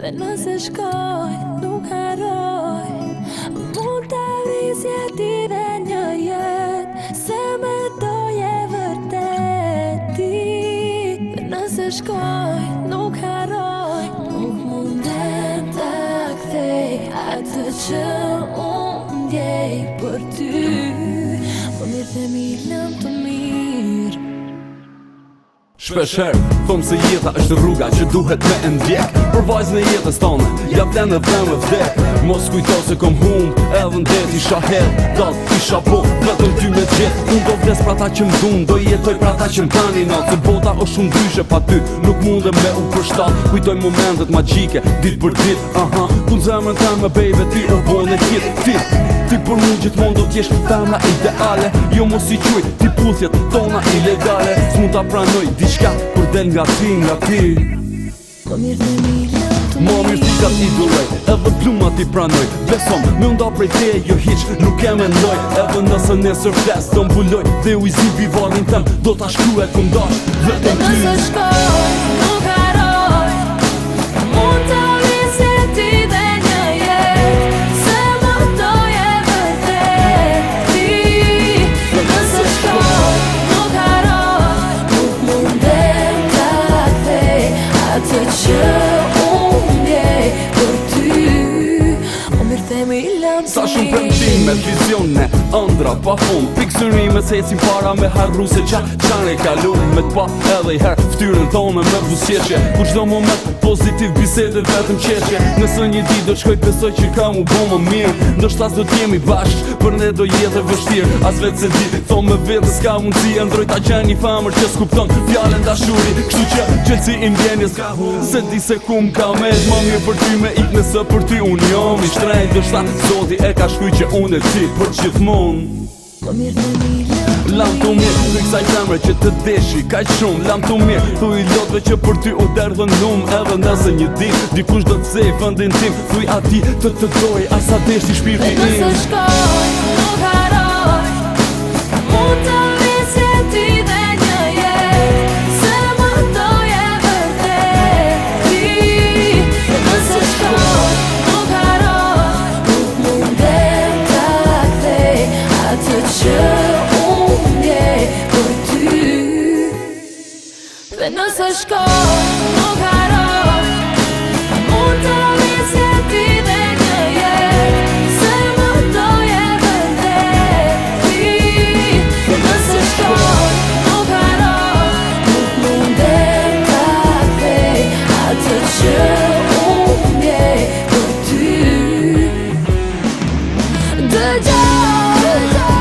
Dhe nëse shkoj, nuk haroj mund të vrisje ti dhe një jet se me doje vërtet ti. Dhe nëse shkoj, nuk haroj nuk mundem të kthej atë që unë ndjej për ty. Më mirë dhe mi lëm të mirë. Shpesher, thom se jeta është rruga që duhet me ndjek. Për vajzën e jetës tonë, ja vlen dhe me vdek. Mos kujto se kom humb, edhe ndet isha hell. Dall, isha bo, vetëm ty me gjet. Unë do vdes pra ta që m'dun, do jetoj pra ta që m'kani not. Se bota është shumë ndryshe pa ty, nuk mundem me u përshtat. Kujtoj momentet magjike, dit për dit, aha. Kun zemrën ta me bejve, ti u bone hit, ti për mu gjithmon do t'jesh femra ideale. Jo mos i quj, ti puthjet tona ilegale. S'mund ta pranoj diçka kur del nga ti. Më mirë dhe mi lëm të mirë. Ma mirë thika t'i duroj, edhe pluma t'i pranoj. Besom, me nda prej teje jo hiq, nuk e mendoj. Edhe nëse nesër fles do m'buloj, dhe u i zibi valin tem, do t'a shkru e kundash vetëm ty. Nëse shkoj, nuk haroj mund të vrisje ti dhe një jet se më doje vërtet ti. Nëse shkoj, nuk haroj nuk mundem të kthej atë që unë ndjej për ty. Më mirë themi lëm të Sa shumë premtime, vizione, ëndra pa fund. Pikësyrime se ecim para me harru se qanë e kalun. Me t'pa edhe i her ftyrën tonë me busqeqe. Kur çdo moment pozitiv bisedet vetëm qeqe. Nëse një ditë do t'shkoj besoj që ka mu bo më mirë. Ndoshta s'do t'jemi bashk, për ne do jetë e vështirë. As vetë se di, thom me vetë s'ka mundësi. Ndroj ta qenë një famër që s'kupton fjallën dashuri. Kështu që qelsi i mbjenjes se di se ku m'ka med. Ma mirë për ty me ik nëse për ty unë jom i shtrejnë. Ndoshta zoti e ka shkuj që unë e ti për gjithmonë. Më mirë dhe mi lëm të Lam të mirë, të kësaj femre që të deshi kaq shumë. Lam të mirë, thuj lotve që për ty u derdhën lum. Edhe nëse një dit, dikush do t'sej vëndin tim. Thuj ati të doj, asa deshti shpirti im. Nëse shkoj, nuk haroj mund të vrisje ti dhe një jet se më doje vërtet ti. Nëse shkoj, nuk haroj nuk mundem të kthej atë që unë ndjej për ty. Dhe nëse shkoj, nuk haroj mund të vrisje ti dhe një jet se më doje vërtet ti. Nëse shkoj, nuk haroj nuk mundem të kthej atë që unë ndjej për ty. Dëgjoj